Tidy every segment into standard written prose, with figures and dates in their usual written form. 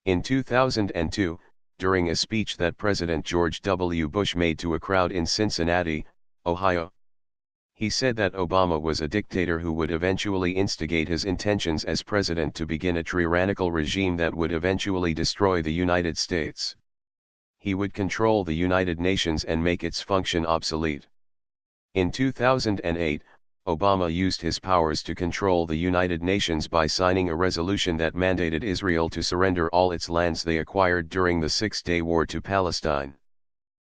In 2002, during a speech that President George W. Bush made to a crowd in Cincinnati, Ohio, he said that Obama was a dictator who would eventually instigate his intentions as president to begin a tyrannical regime that would eventually destroy the United States. He would control the United Nations and make its function obsolete. In 2008, Obama used his powers to control the United Nations by signing a resolution that mandated Israel to surrender all its lands they acquired during the Six-Day War to Palestine.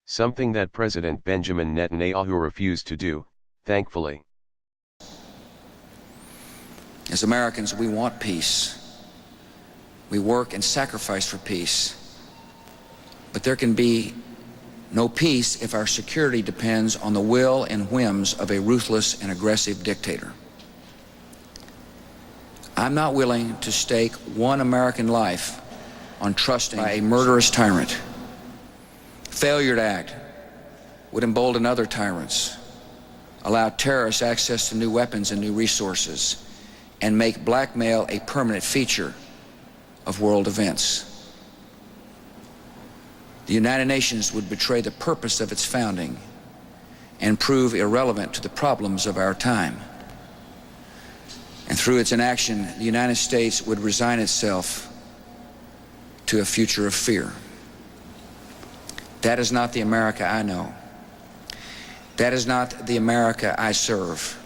Something that President Benjamin Netanyahu refused to do, thankfully. As Americans, we want peace. We work and sacrifice for peace. But there can be no peace if our security depends on the will and whims of a ruthless and aggressive dictator. I'm not willing to stake one American life on trusting a murderous tyrant. Failure to act would embolden other tyrants, allow terrorists access to new weapons and new resources, and make blackmail a permanent feature of world events. The United Nations would betray the purpose of its founding and prove irrelevant to the problems of our time. And through its inaction, the United States would resign itself to a future of fear. That is not the America I know. That is not the America I serve.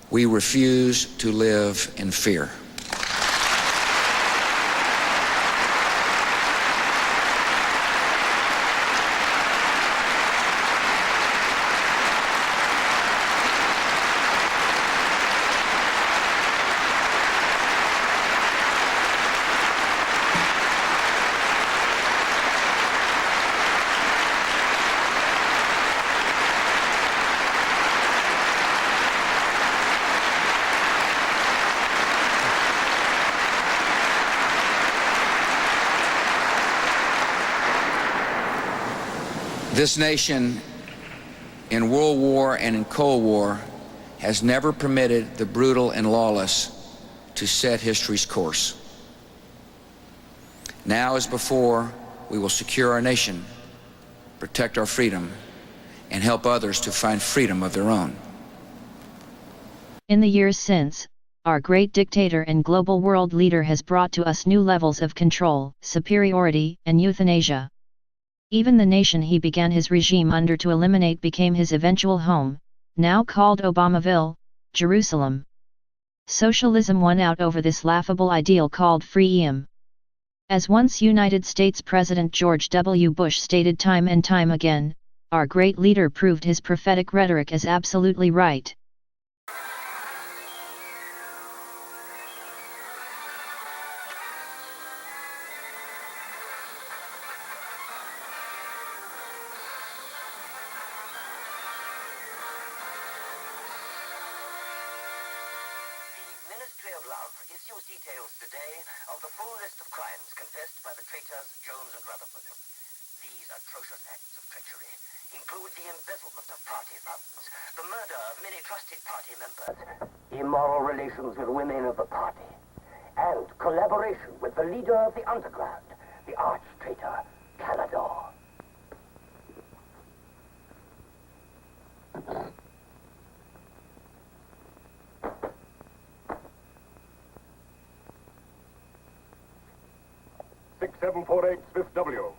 We refuse to live in fear. This nation, in World War and in Cold War, has never permitted the brutal and lawless to set history's course. Now as before, we will secure our nation, protect our freedom, and help others to find freedom of their own. In the years since, our great dictator and global world leader has brought to us new levels of control, superiority, and euthanasia. Even the nation he began his regime under to eliminate became his eventual home, now called Obamaville, Jerusalem. Socialism won out over this laughable ideal called freedom. As once United States President George W. Bush stated time and time again, our great leader proved his prophetic rhetoric as absolutely right. issues details today of the full list of crimes confessed by the traitors Jones and Rutherford. These atrocious acts of treachery include the embezzlement of party funds, the murder of many trusted party members, immoral relations with women of the party, and collaboration with the leader of the underground, the arch-traitor Calador. $6748 Fifth W.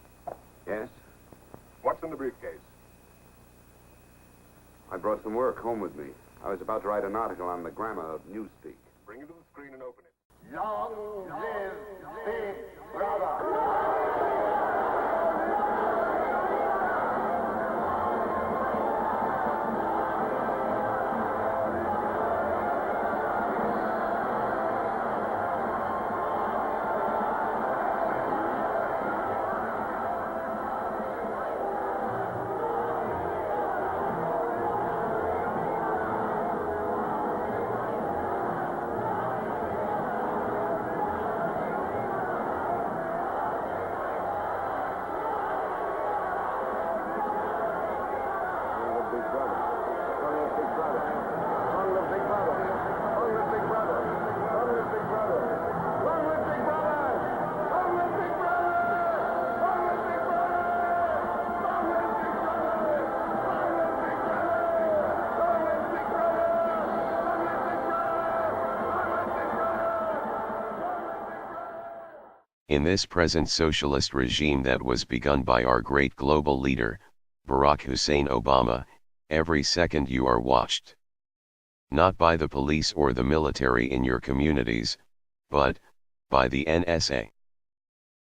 Yes? What's in the briefcase? I brought some work home with me. I was about to write an article on the grammar of newspeak. Bring it to the screen and open it. Long live Big Brother! In this present socialist regime that was begun by our great global leader, Barack Hussein Obama, every second you are watched. Not by the police or the military in your communities, but by the NSA.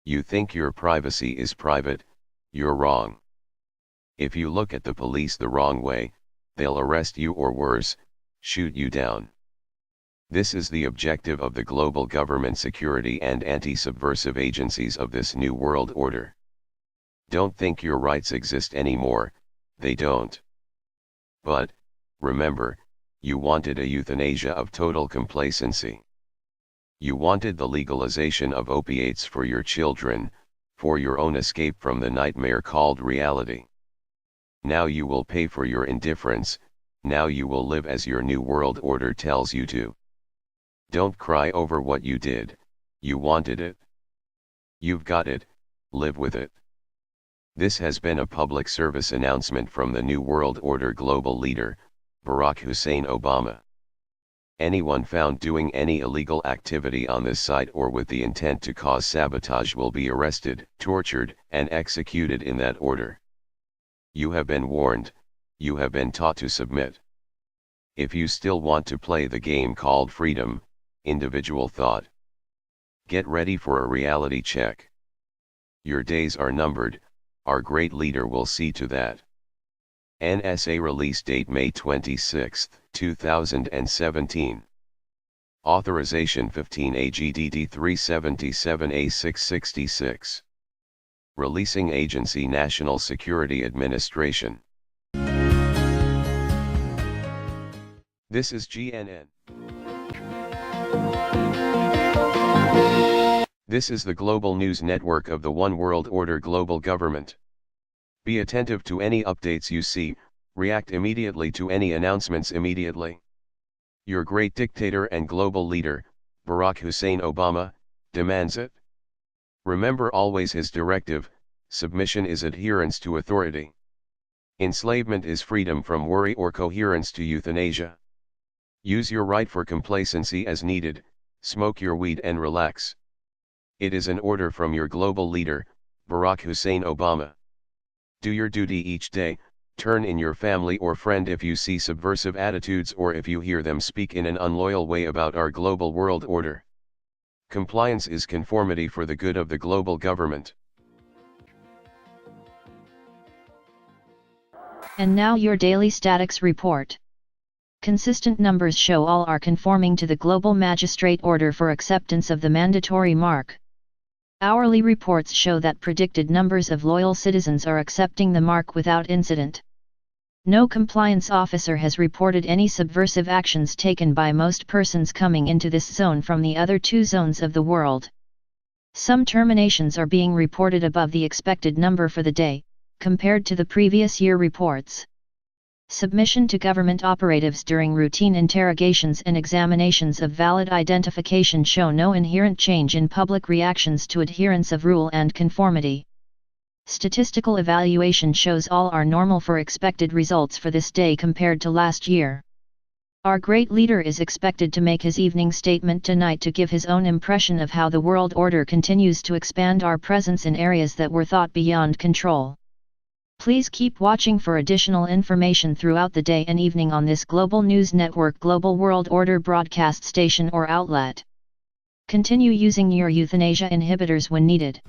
You think your privacy is private, you're wrong. If you look at the police the wrong way, they'll arrest you or worse, shoot you down. This is the objective of the global government security and anti-subversive agencies of this new world order. Don't think your rights exist anymore, they don't. But, remember, you wanted a euthanasia of total complacency. You wanted the legalization of opiates for your children, for your own escape from the nightmare called reality. Now you will pay for your indifference, now you will live as your new world order tells you to. Don't cry over what you did, you wanted it. You've got it, live with it. This has been a public service announcement from the New World Order global leader, Barack Hussein Obama. Anyone found doing any illegal activity on this site or with the intent to cause sabotage will be arrested, tortured, and executed in that order. You have been warned, you have been taught to submit. If you still want to play the game called freedom, individual thought, get ready for a reality check. Your days are numbered, our great leader will see to that. NSA release date May 26, 2017. Authorization 15 AGDD 377 A666. Releasing Agency National Security Administration. This is GNN. This is the global news network of the One World Order global government. Be attentive to any updates you see, react immediately to any announcements immediately. Your great dictator and global leader, Barack Hussein Obama, demands it. Remember always his directive, submission is adherence to authority. Enslavement is freedom from worry or coherence to euthanasia. Use your right for complacency as needed, smoke your weed and relax. It is an order from your global leader, Barack Hussein Obama. Do your duty each day, turn in your family or friend if you see subversive attitudes or if you hear them speak in an unloyal way about our global world order. Compliance is conformity for the good of the global government. And now your daily statics report. Consistent numbers show all are conforming to the global magistrate order for acceptance of the mandatory mark. Hourly reports show that predicted numbers of loyal citizens are accepting the mark without incident. No compliance officer has reported any subversive actions taken by most persons coming into this zone from the other two zones of the world. Some terminations are being reported above the expected number for the day, compared to the previous year reports. Submission to government operatives during routine interrogations and examinations of valid identification show no inherent change in public reactions to adherence of rule and conformity. Statistical evaluation shows all are normal for expected results for this day compared to last year. Our great leader is expected to make his evening statement tonight to give his own impression of how the world order continues to expand our presence in areas that were thought beyond control. Please keep watching for additional information throughout the day and evening on this global news network Global World Order broadcast station or outlet. Continue using your euthanasia inhibitors when needed.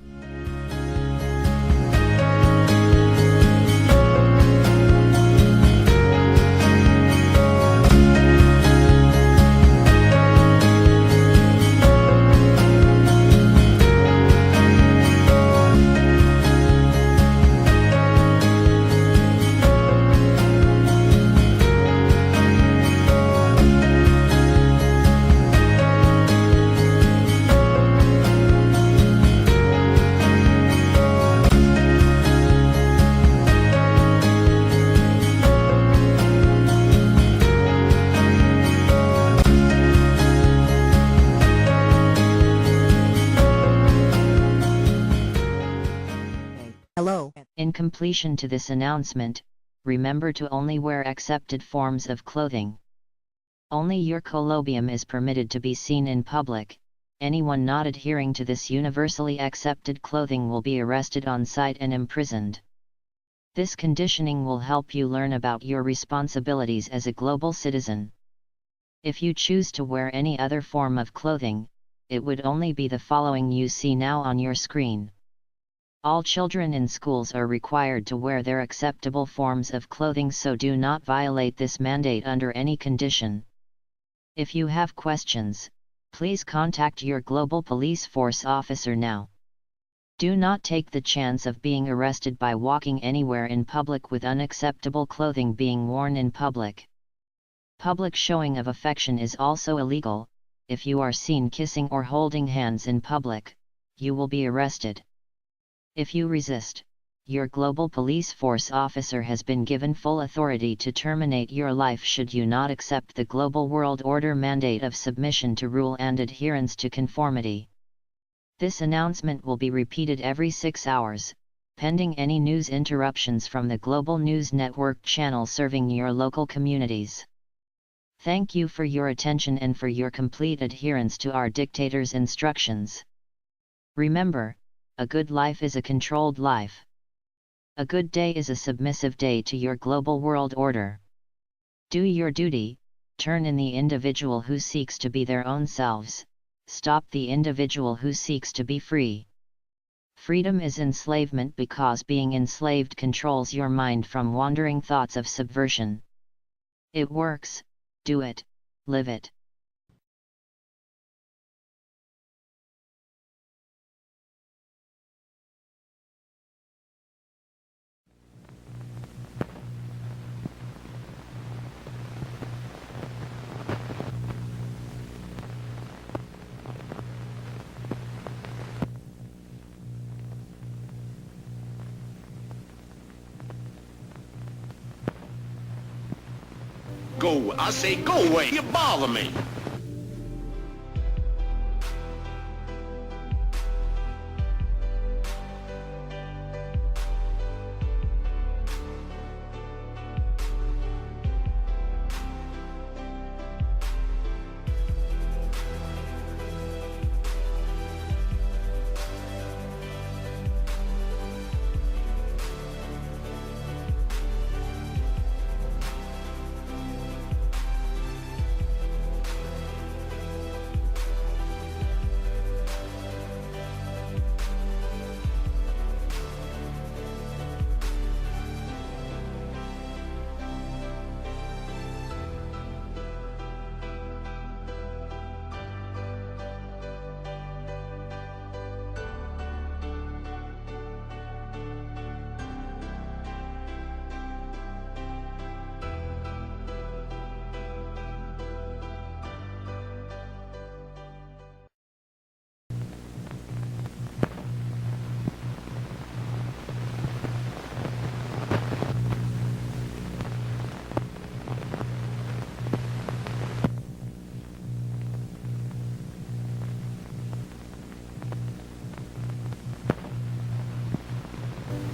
In completion to this announcement, remember to only wear accepted forms of clothing. Only your colobium is permitted to be seen in public. anyone not adhering to this universally accepted clothing will be arrested on sight and imprisoned. This conditioning will help you learn about your responsibilities as a global citizen. If you choose to wear any other form of clothing, it would only be the following you see now on your screen. All children in schools are required to wear their acceptable forms of clothing, so do not violate this mandate under any condition. If you have questions, please contact your global police force officer now. Do not take the chance of being arrested by walking anywhere in public with unacceptable clothing being worn in public. Public showing of affection is also illegal. If you are seen kissing or holding hands in public, you will be arrested. If you resist, your global police force officer has been given full authority to terminate your life should you not accept the global world order mandate of submission to rule and adherence to conformity. This announcement will be repeated every 6 hours, pending any news interruptions from the Global News Network channel serving your local communities. Thank you for your attention and for your complete adherence to our dictator's instructions. Remember, a good life is a controlled life. A good day is a submissive day to your global world order. Do your duty, turn in the individual who seeks to be their own selves, stop the individual who seeks to be free. Freedom is enslavement because being enslaved controls your mind from wandering thoughts of subversion. It works, do it, live it. Go, I say go away, you bother me.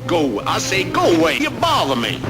Go, I say go away, you bother me.